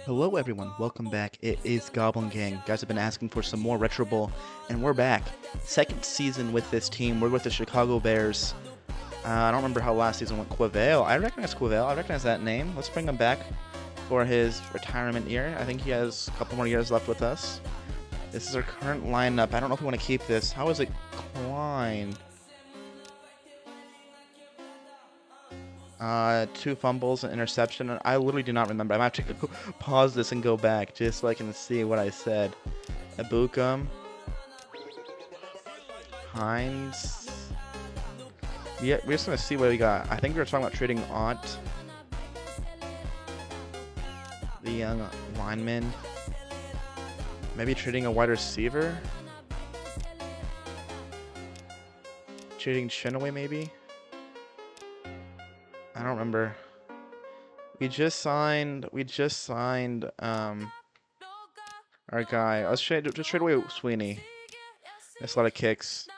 Hello everyone, welcome back. It is Goblin Gang. You guys have been asking for some more Retro Bowl, and we're back. Second season with this team. We're with the Chicago Bears. I don't remember how last season went. Quavel. I recognize Quavel. I recognize that name. Let's bring him back for his retirement year. I think he has a couple more years left with us. This is our current lineup. I don't know if we want to keep this. How is it Klein? 2 fumbles, an interception. I literally do not remember. I might have to go pause this and go back just so I can see what I said. Abukum. Hines. Yeah, we're just going to see what we got. I think we were talking about trading Ott. The young lineman. Maybe trading a wide receiver. Trading Chinaway maybe. I don't remember. We just signed our guy. Let's trade away Sweeney. That's a lot of kicks.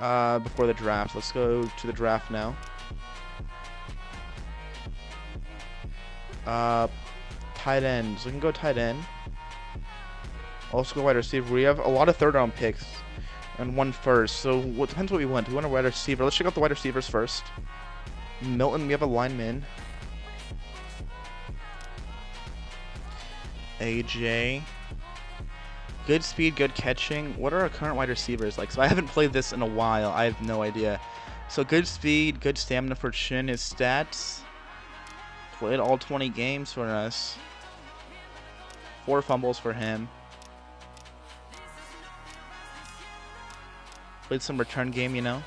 Before the draft. Let's go to the draft now. Tight ends. We can go tight end. Also go wide receiver. We have a lot of third round picks and 1 first. So it depends what we want. Do we want a wide receiver? Let's check out the wide receivers first. Milton, we have a lineman. AJ. Good speed, good catching. What are our current wide receivers like? So I haven't played this in a while. I have no idea. So good speed, good stamina for Chin. His stats. Played all 20 games for us. 4 fumbles for him. Played some return game, you know.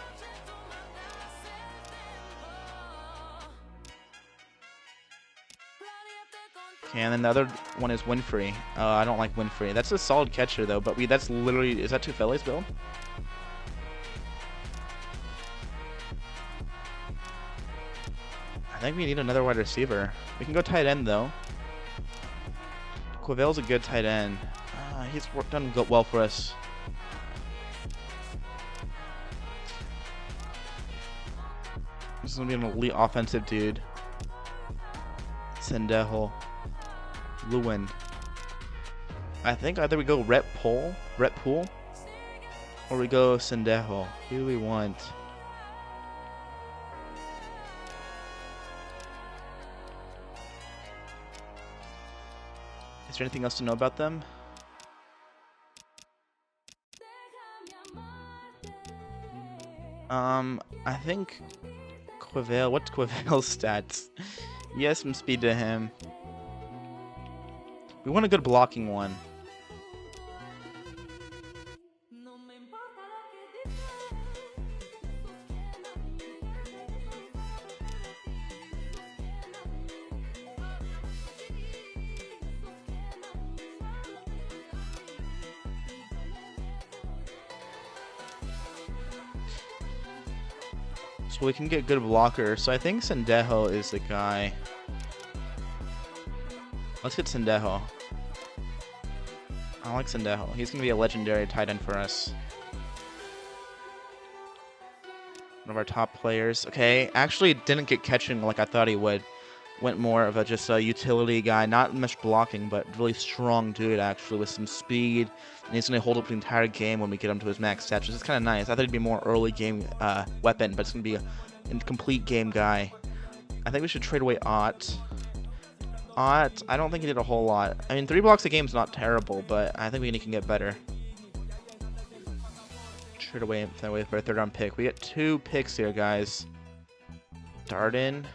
Okay, and then the other one is Winfrey. I don't like Winfrey. That's a solid catcher, though, but that's literally... Is that Tufeles build? I think we need another wide receiver. We can go tight end, though. Quavel's a good tight end. He's done well for us. This is going to be an elite offensive dude. Sendejo. Lewin. I think either we go Rep Pool, or we go Sendejo. Who do we want? Is there anything else to know about them? I think Quavel. What's Quavel's stats? He has some speed to him. We want a good blocking one. So we can get good blockers. So I think Sendejo is the guy. Let's get Sendejo. I like Sendejo. He's going to be a legendary tight end for us. One of our top players. Okay, actually didn't get catching like I thought he would. Went more of just a utility guy. Not much blocking, but really strong dude actually with some speed. And he's going to hold up the entire game when we get him to his max stats, which is kind of nice. I thought he'd be more early game weapon, but it's going to be a complete game guy. I think we should trade away Ott. I don't think he did a whole lot. I mean, 3 blocks a game is not terrible, but I think we can get better. Trade away for a 3rd round pick. We get 2 picks here, guys. Darden.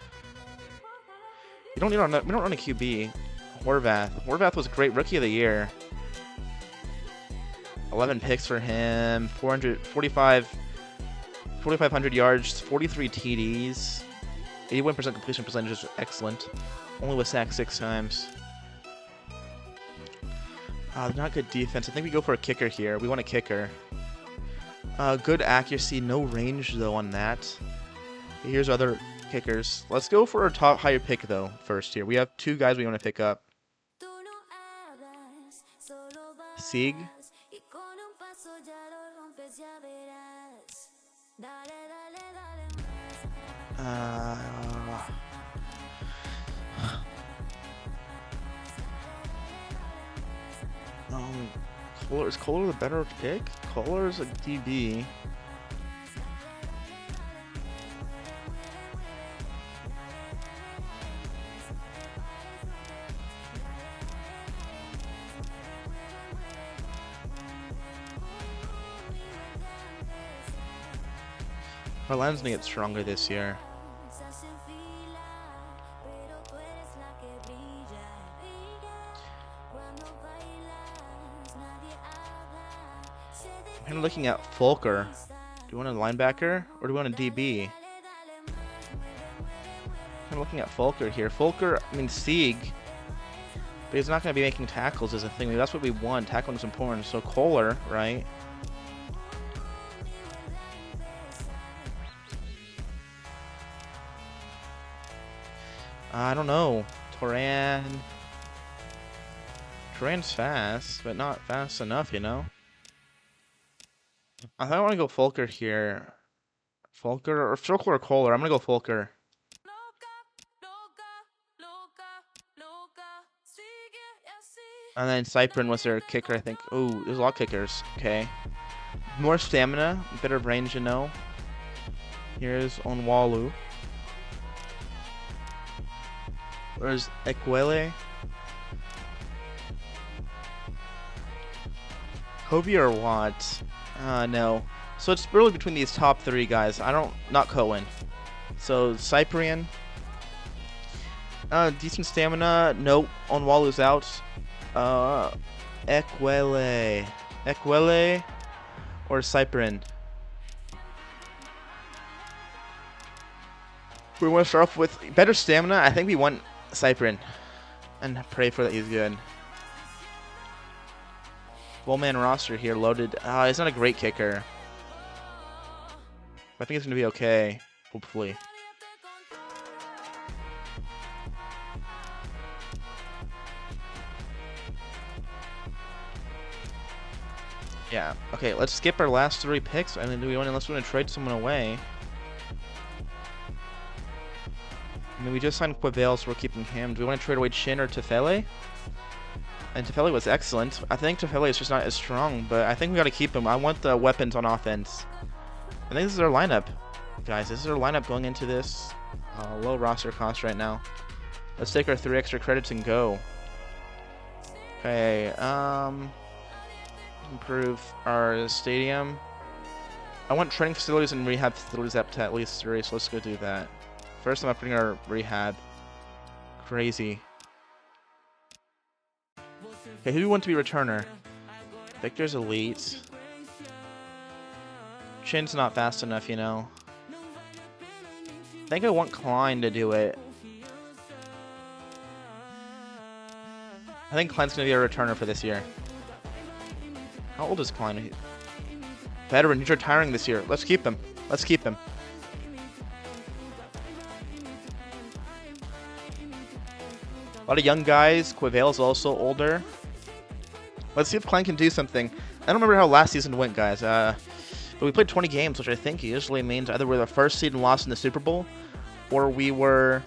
We don't run a QB. Horvath was a great rookie of the year. 11 picks for him. 4,500 yards. 43 TDs. 81% completion percentage is excellent. Only was sacked 6 times. Not good defense. I think we go for a kicker here. We want a kicker. Good accuracy. No range, though, on that. Here's other kickers. Let's go for our higher pick, though, first here. We have 2 guys we want to pick up. Sieg. Is Kohler the better pick? Kohler's a DB. Orlando's gonna get stronger this year. I'm kind of looking at Fulker. Do you want a linebacker or do you want a DB? I'm looking at Fulker here. Fulker, I mean Sieg, but he's not going to be making tackles is a thing. Maybe that's what we want. Tackling is important. So Kohler, right? I don't know. Turan's fast, but not fast enough, you know? I think I want to go Fulker here. Fulker or Kohler. I'm going to go Fulker. And then Cyprin was their kicker, I think. Oh, there's a lot of kickers. Okay. More stamina, better range, you know. Here's Onwalu. Where's Ekwele? Kobe or Watt? No. So it's really between these top three guys. Not Cohen. So Cyprian. Decent stamina. Nope. Onwalu's out. Ekwele or Cyprin? We want to start off with better stamina. I think we want Cyprin and pray for that he's good. Full man roster here loaded. He's not a great kicker. I think it's going to be okay, hopefully. Yeah. Okay, let's skip our last three picks. I mean, unless we want to trade someone away. I mean, we just signed Quavel, so we're keeping him. Do we want to trade away Chin or Tefele? And Tefele was excellent. I think Tefele is just not as strong, but I think we got to keep him. I want the weapons on offense. I think this is our lineup, guys. This is our lineup going into this low roster cost right now. Let's take our 3 extra credits and go. Okay. Improve our stadium. I want training facilities and rehab facilities up to at least 3, so let's go do that. First, I'm upgrading our rehab. Crazy. Okay, who do we want to be returner? Victor's elite. Chin's not fast enough, you know. I think I want Klein to do it. I think Klein's going to be a returner for this year. How old is Klein? Veteran, he's retiring this year. Let's keep him. Let's keep him. A lot of young guys. Quavel's also older. Let's see if Klein can do something. I don't remember how last season went, guys. But we played 20 games, which I think usually means either we're the first seed and lost in the Super Bowl, or we were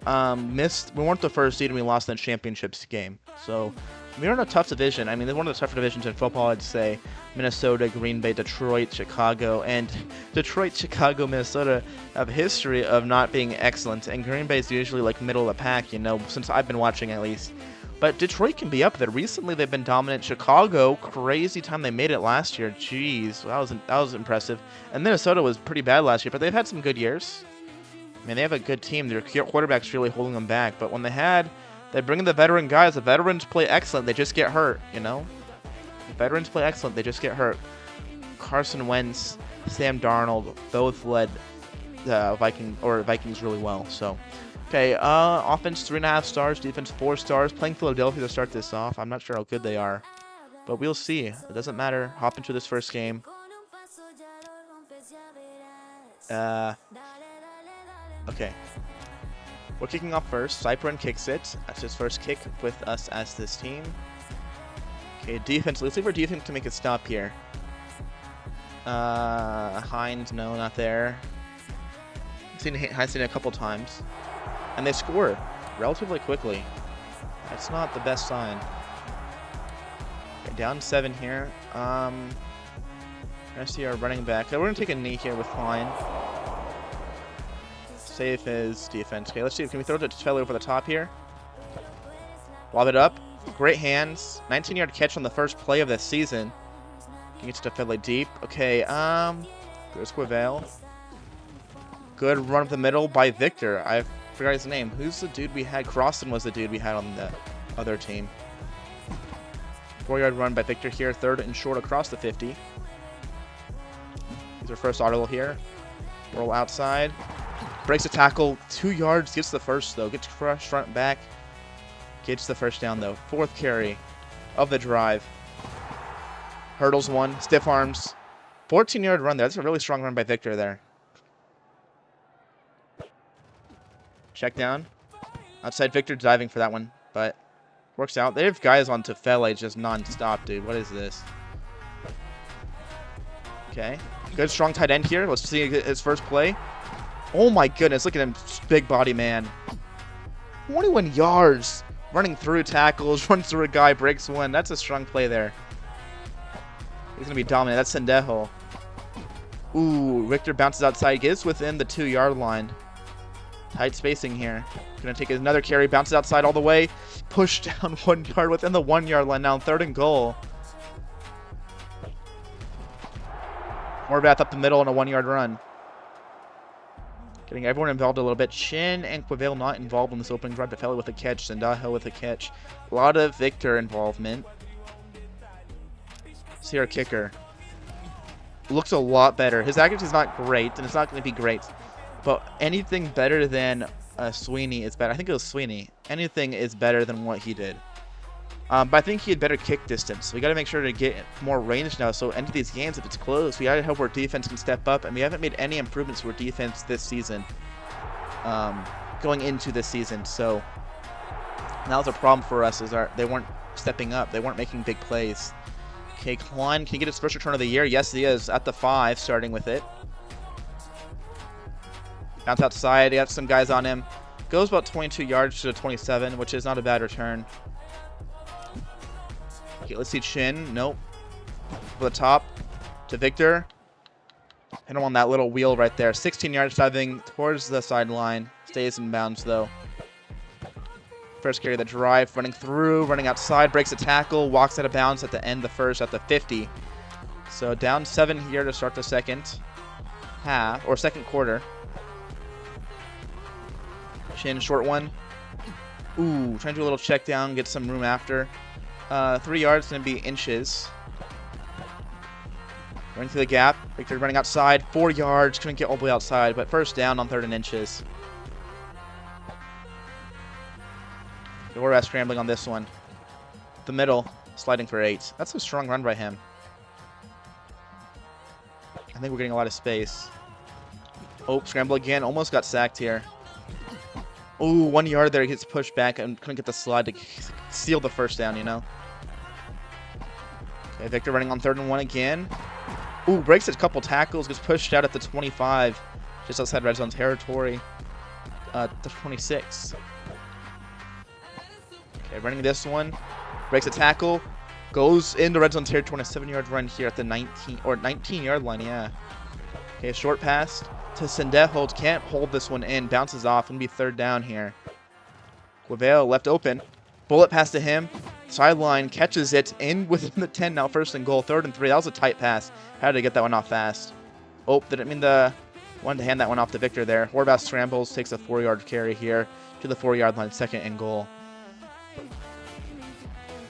we weren't the first seed and we lost in the championships game. So we're in a tough division. I mean, they're one of the tougher divisions in football, I'd say. Minnesota, Green Bay, Detroit, Chicago, and Detroit, Chicago, Minnesota have a history of not being excellent, and Green Bay is usually like middle of the pack, you know, since I've been watching at least. But Detroit can be up there. Recently, they've been dominant. Chicago, crazy time they made it last year. Jeez, that was impressive. And Minnesota was pretty bad last year, but they've had some good years. I mean, they have a good team. Their quarterback's really holding them back. But when they bring in the veteran guys. The veterans play excellent. They just get hurt, you know? The veterans play excellent. They just get hurt. Carson Wentz, Sam Darnold, both led the Vikings really well. So, okay, offense 3.5 stars, defense 4 stars. Playing Philadelphia to start this off. I'm not sure how good they are, but we'll see. It doesn't matter. Hop into this first game. Okay. We're kicking off first. Cyprin kicks it. That's his first kick with us as this team. Okay, defense. Let's see if our defense can make a stop here. Hines, no, not there. I've seen it a couple times. And they score relatively quickly. That's not the best sign. Okay, down 7 here. I see our running back. We're going to take a knee here with Klein. Safe as defense. Okay, let's see. Can we throw it to Tefele over the top here? Lob it up. Great hands. 19-yard catch on the first play of this season. Can get to Tefele deep. Okay, there's Quavale. Good run up the middle by Victor. I forgot his name. Who's the dude we had? Crossan was the dude we had on the other team. 4-yard run by Victor here. 3rd and short across the 50. He's our first audible here. Roll outside. Breaks a tackle. 2 yards. Gets the first, though. Gets crushed front back. Gets the first down, though. 4th carry of the drive. Hurdles 1. Stiff arms. 14-yard run there. That's a really strong run by Victor there. Check down. Outside Victor diving for that one, but works out. They have guys on Tefele just non-stop, dude. What is this? Okay. Good, strong tight end here. Let's see his first play. Oh my goodness, look at him. Big body man. 21 yards. Running through tackles, runs through a guy, breaks one. That's a strong play there. He's going to be dominant. That's Sendejo. Ooh, Victor bounces outside. Gets within the 2-yard line. Tight spacing here. Going to take another carry. Bounces outside all the way. Push down 1 yard within the 1-yard line. Now 3rd and goal. Horvath up the middle on a 1-yard run. Getting everyone involved a little bit. Chin and Quavale not involved in this opening drive. Tefele with a catch. Sendejo with a catch. A lot of Victor involvement. See our kicker. Looks a lot better. His accuracy is not great, and it's not going to be great. But anything better than Sweeney is better. I think it was Sweeney. Anything is better than what he did. But I think he had better kick distance. We got to make sure to get more range now. So end of these games, if it's close, we got to hope our defense can step up. And we haven't made any improvements to our defense this season, going into this season. So that was a problem for us. Is they weren't stepping up. They weren't making big plays. Okay, Klein, can he get his first return of the year? Yes, he is. At the 5, starting with it. Bounce outside. He got some guys on him. Goes about 22 yards to the 27, which is not a bad return. Okay, let's see Chin. Nope. For the top to Victor. Hit him on that little wheel right there. 16 yards diving towards the sideline. Stays in bounds, though. First carry of the drive. Running through. Running outside. Breaks a tackle. Walks out of bounds at the end of the first at the 50. So down 7 here to start the second half. Or second quarter. Chin, short one. Ooh, trying to do a little check down, get some room after. 3 yards, going to be inches. Running through the gap. Victor running outside. 4 yards, couldn't get all the way outside, but first down on 3rd and inches. Horvath scrambling on this one. The middle, sliding for 8. That's a strong run by him. I think we're getting a lot of space. Oh, scramble again. Almost got sacked here. Ooh, 1 yard there. He gets pushed back and couldn't get the slide to seal the first down, you know. Okay, Victor running on 3rd and 1 again. Ooh, breaks a couple tackles. Gets pushed out at the 25. Just outside red zone territory. The 26. Okay, running this one. Breaks a tackle. Goes into red zone territory on a 7-yard run here at the 19-yard line, yeah. Okay, short pass to Sendejo. Can't hold this one in. Bounces off. Gonna be 3rd down here. Quavale left open. Bullet pass to him. Sideline catches it in within the 10 now. 1st and goal. 3rd and 3. That was a tight pass. Had to get that one off fast. Oh, didn't mean wanted to hand that one off to Victor there. Horvath scrambles. Takes a 4-yard carry here to the 4-yard line. 2nd and goal.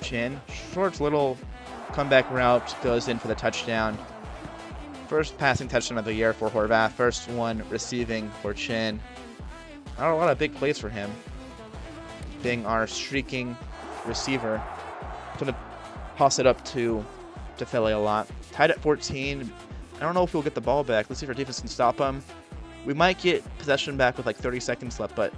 Chin. Short little comeback route. Goes in for the touchdown. First passing touchdown of the year for Horvath. First one receiving for Chin. Not a lot of big plays for him. Being our streaking receiver. Going to toss it up to Tefele a lot. Tied at 14. I don't know if we'll get the ball back. Let's see if our defense can stop him. We might get possession back with like 30 seconds left, but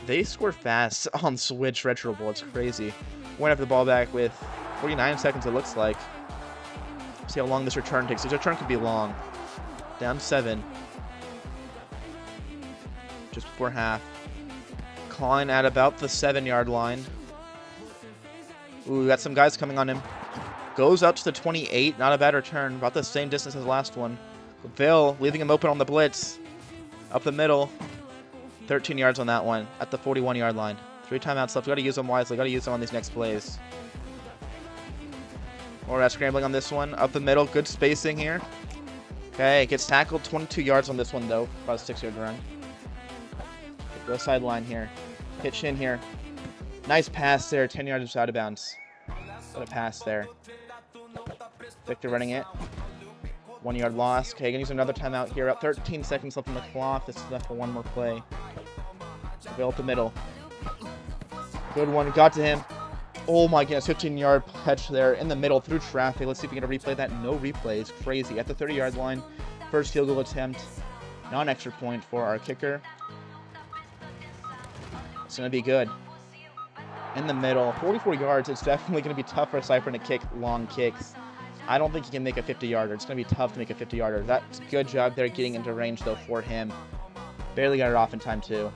they score fast on Switch Retro Bowl. It's crazy. We're going to have the ball back with 49 seconds, it looks like. See how long this return takes. This return could be long. Down 7. Just before half. Klein at about the 7-yard line. Ooh, we got some guys coming on him. Goes out to the 28. Not a bad return. About the same distance as the last one. Ville leaving him open on the blitz. Up the middle. 13 yards on that one. At the 41-yard line. 3 timeouts left. We got to use them wisely. Got to use them on these next plays. More scrambling on this one. Up the middle. Good spacing here. Okay, gets tackled. 22 yards on this one, though. About a 6-yard run. Go sideline here. Pitch in here. Nice pass there. 10 yards just out of bounds. What a pass there. Victor running it. 1-yard loss. Okay, gonna use another timeout here. Up 13 seconds left on the clock. This is left for one more play. Go up the middle. Good one. Got to him. Oh my goodness. 15-yard catch there in the middle through traffic. Let's see if we can replay that. No replays. Crazy. At the 30-yard line. First field goal attempt. Non-extra point for our kicker. It's going to be good. In the middle. 44 yards. It's definitely going to be tough for Cypher to kick long kicks. I don't think he can make a 50-yarder. It's going to be tough to make a 50-yarder. That's a good job there getting into range, though, for him. Barely got it off in time, too.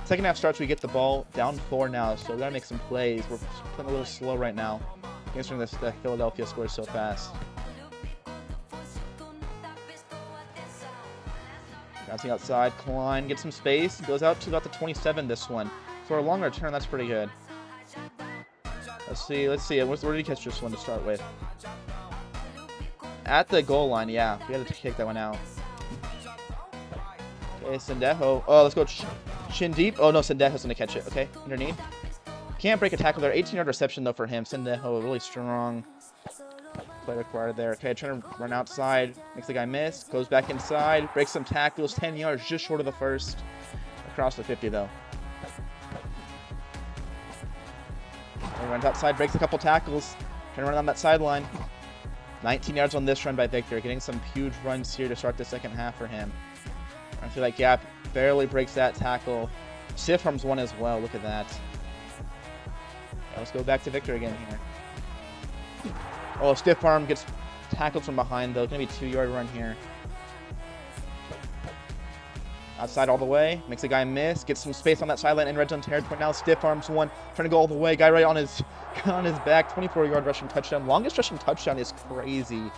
Second half starts, we get the ball down 4 now, so we got to make some plays. We're playing a little slow right now, considering this Philadelphia scores so fast. Bouncing outside, Klein gets some space. Goes out to about the 27 this one. For a long return, that's pretty good. Let's see. Where did he catch this one to start with? At the goal line, yeah. We had to kick that one out. Okay, Sendejo. Oh, let's go chin deep. Oh, no, Sendejo's going to catch it. Okay, underneath. Can't break a tackle there. 18-yard reception, though, for him. Sendejo, really strong play required there. Okay, trying to run outside. Makes the guy miss. Goes back inside. Breaks some tackles. 10 yards, just short of the first. Across the 50, though. He runs outside. Breaks a couple tackles. Trying to run on that sideline. 19 yards on this run by Victor. Getting some huge runs here to start the second half for him. Running through that gap. Barely breaks that tackle. Stiff arms one as well. Look at that. Yeah, let's go back to Victor again here. Oh, stiff arm gets tackled from behind, though. It's going to be a 2-yard run here. Outside all the way. Makes a guy miss. Gets some space on that sideline in red zone territory. Now stiff arms one. Trying to go all the way. Guy right on his back. 24-yard rushing touchdown. Longest rushing touchdown is crazy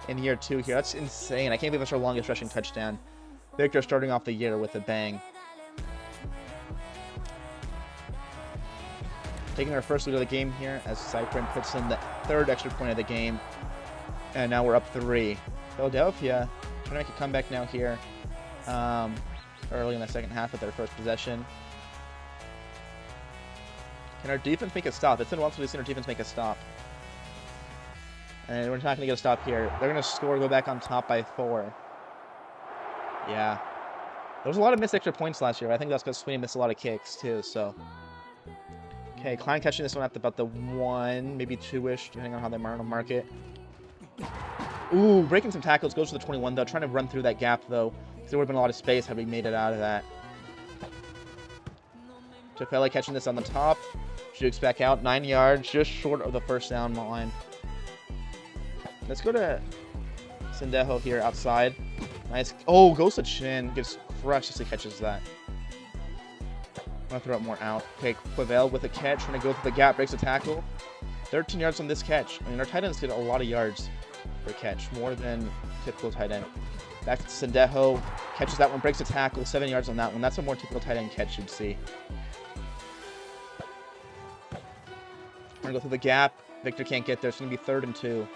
in year 2 here. That's insane. I can't believe that's our longest rushing touchdown. Victor starting off the year with a bang. Taking our first lead of the game here as Cypher puts in the 3rd extra point of the game. And now we're up 3. Philadelphia trying to make a comeback now here. Early in the second half with their first possession. Can our defense make a stop? It's been a while since we've seen our defense make a stop. And we're not going to get a stop here. They're going to score, go back on top by 4. Yeah. There was a lot of missed extra points last year. I think that's because Sweeney missed a lot of kicks, too, so. Okay, Klein catching this one at about the 1, maybe 2-ish, depending on how they mark it. Ooh, breaking some tackles. Goes to the 21, though. Trying to run through that gap, though. There would have been a lot of space had we made it out of that. Tefele catching this on the top. Jukes back out. 9 yards. Just short of the first down line. Let's go to Sendejo here outside. Nice. Oh, goes to chin. Gets crushed as he catches that. I'm going to throw it more out. Okay, Quavel with a catch. Trying to go through the gap. Breaks a tackle. 13 yards on this catch. I mean, our tight ends get a lot of yards per catch. More than typical tight end. Back to Sendejo. Catches that one. Breaks a tackle. 7 yards on that one. That's a more typical tight end catch you'd see. We're going to go through the gap. Victor can't get there. It's going to be 3rd and 2.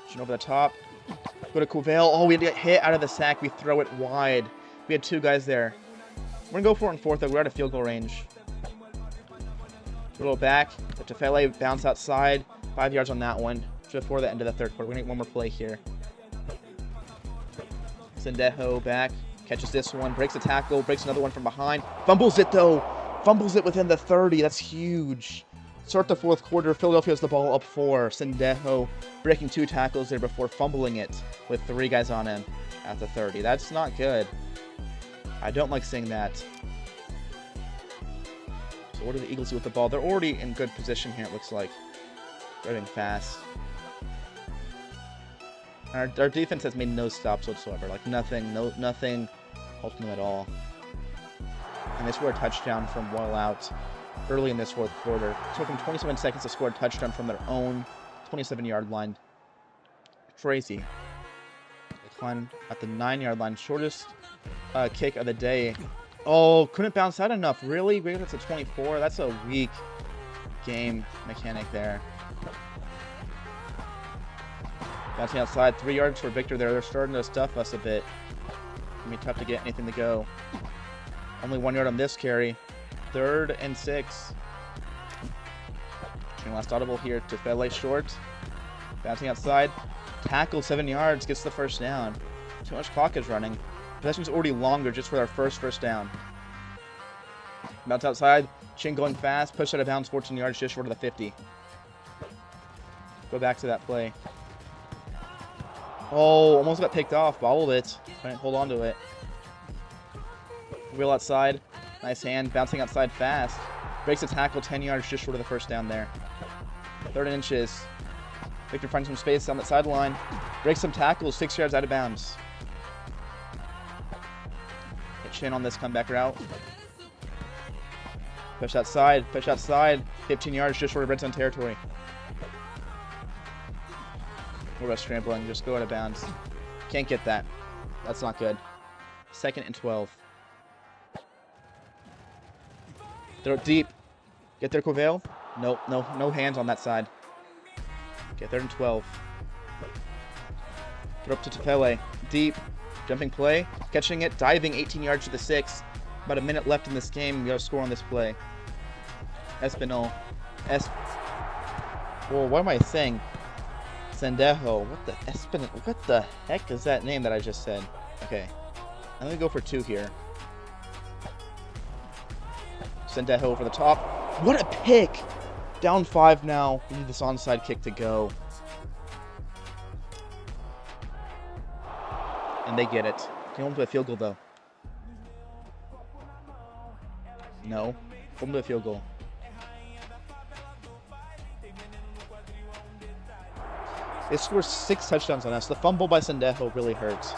Shooting over the top. Go to Quavel. Oh, we had to get hit out of the sack. We throw it wide. We had 2 guys there. We're going to go for it in 4th, though. We're out of field goal range. A little back. The Tefele bounce outside. 5 yards on that one. Before the end of the 3rd quarter. We're going to get one more play here. Sendejo back. Catches this one. Breaks a tackle. Breaks another one from behind. Fumbles it, though. Fumbles it within the 30. That's huge. Start the 4th quarter. Philadelphia has the ball up 4. Sendejo breaking 2 tackles there before fumbling it with 3 guys on him at the 30. That's not good. I don't like seeing that. So what do the Eagles do with the ball? They're already in good position here, it looks like. Driving fast. Our defense has made no stops whatsoever. Like nothing halting them at all. And they score a touchdown from well out. early in this fourth quarter. It took them 27 seconds to score a touchdown from their own 27-yard line. Crazy. They climbed at the 9-yard line. Shortest kick of the day. Oh, couldn't bounce out enough. Really? That's a 24. That's a weak game mechanic there. Bouncing outside. 3 yards for Victor there. They're starting to stuff us a bit. It's going to be tough to get anything to go. Only 1 yard on this carry. 3rd and 6. Last audible here to Fele short. Bouncing outside. Tackle 7 yards. Gets the first down. Too much clock is running. Possession's already longer just for our first down. Bounce outside. Chin going fast. Push out of bounds 14 yards just short of the 50. Go back to that play. Oh, almost got picked off. Bobbled it. Couldn't hold on to it. Wheel outside. Nice hand. Bouncing outside fast. Breaks the tackle 10 yards just short of the first down there. 3rd and inches. Victor finds some space on that sideline. Breaks some tackles 6 yards out of bounds. Hit Chin on this comeback route. Push outside. Push outside. 15 yards just short of red zone territory. What about scrambling? Just go out of bounds. Can't get that. That's not good. 2nd and 12. Throw it deep. Get there, Covale. Nope, no hands on that side. Okay, 3rd and 12. Throw up to Tefele. Deep. Jumping play. Catching it. Diving 18 yards to the 6. About a minute left in this game. We got to score on this play. Espinal. Whoa, what am I saying? Sendejo. What the Espinal? What the heck is that name that I just said? Okay. I'm going to go for 2 here. Sendejo over the top. What a pick! Down 5 now. We need this onside kick to go. And they get it. Can hold them to a field goal, though. No. Hold them to a field goal. They scored 6 touchdowns on us. The fumble by Sendejo really hurts.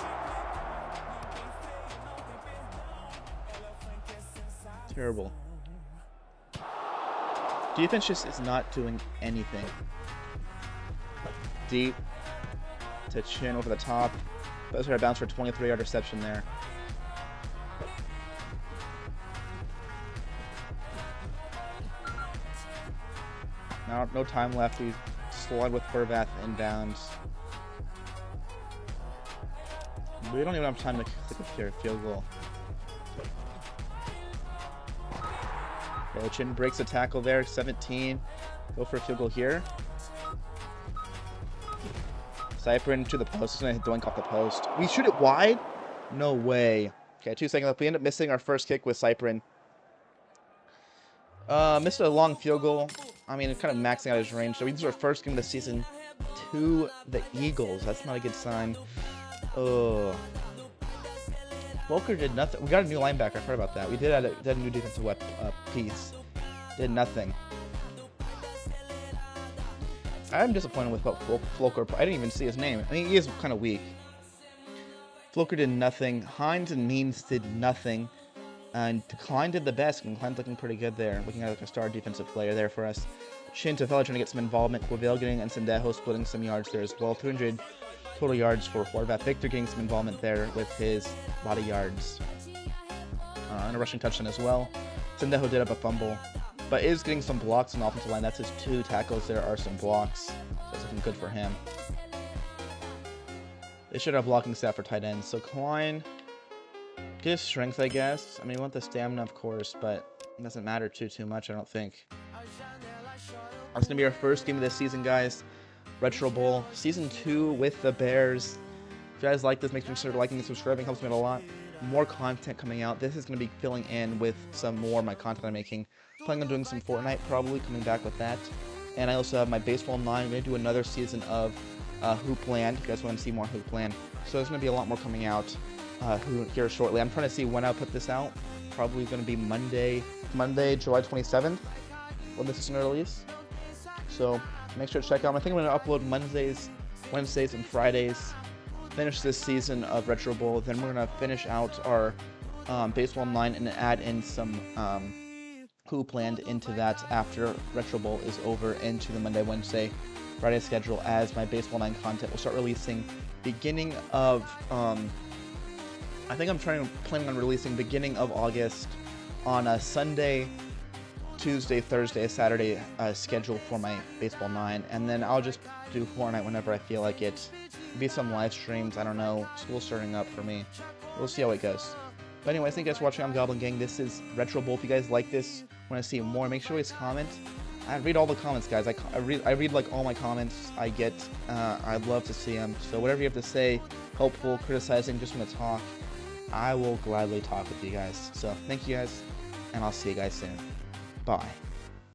Terrible. Defense just is not doing anything. Deep to Chin over the top. Those are a bounce for a 23-yard reception there. Now, no time left. We slide with Horvath inbounds. We don't even have time to click a field goal. Okay, Chin breaks a tackle there, 17. Go for a field goal here. Cyprin to the post. He's going to doink off the post. We shoot it wide? No way. Okay, 2 seconds left. We end up missing our first kick with Cyprin. Missed a long field goal. I mean, it's kind of maxing out his range. So we lose our first game of the season to the Eagles. That's not a good sign. Oh. Volker did nothing. We got a new linebacker. I heard about that. We did add a new defensive piece. Did nothing. I'm disappointed with what Volker. I didn't even see his name. I mean, he is kind of weak. Volker did nothing. Hines and Means did nothing. And Klein did the best. And Klein's looking pretty good there. Looking at like a star defensive player there for us. Chin Tefele trying to get some involvement. Quavale getting and Sendejo splitting some yards there as well. 200 total yards for Horvath. Victor getting some involvement there with his lot of yards. And a rushing touchdown as well. Sendejo did have a fumble, but is getting some blocks on the offensive line. That's his 2 tackles. There are some blocks. So that's looking good for him. They should have blocking staff for tight ends. So Klein, get his strength, I guess. I mean, we want the stamina, of course, but it doesn't matter too much, I don't think. That's going to be our first game of this season, guys. Retro Bowl, Season 2 with the Bears. If you guys like this, make sure you consider liking and subscribing. Helps me out a lot. More content coming out. This is going to be filling in with some more of my content I'm making. Planning on doing some Fortnite, probably coming back with that. And I also have my Baseball 9. I'm going to do another season of Hoopland. If you guys want to see more Hoopland. So there's going to be a lot more coming out here shortly. I'm trying to see when I'll put this out. Probably going to be Monday, July 27th, when this is going to release. So make sure to check out. I think I'm going to upload Wednesdays and Fridays. Finish this season of Retro Bowl. Then we're going to finish out our Baseball 9 and add in some who planned into that after Retro Bowl is over into the Monday, Wednesday, Friday schedule, as my Baseball 9 content will start releasing beginning of, I think I'm planning on releasing beginning of August on a Sunday, Tuesday, Thursday, Saturday schedule for my Baseball 9, and then I'll just do Fortnite whenever I feel like it. Maybe some live streams, I don't know, school's starting up for me. We'll see how it goes. But anyway, thank you guys for watching. I'm Goblin Gang. This is Retro Bowl. If you guys like this, want to see more, make sure you guys comment. I read all the comments, guys. I read like all my comments I get. I'd love to see them. So whatever you have to say, helpful, criticizing, just want to talk, I will gladly talk with you guys. So thank you guys, and I'll see you guys soon. Bye.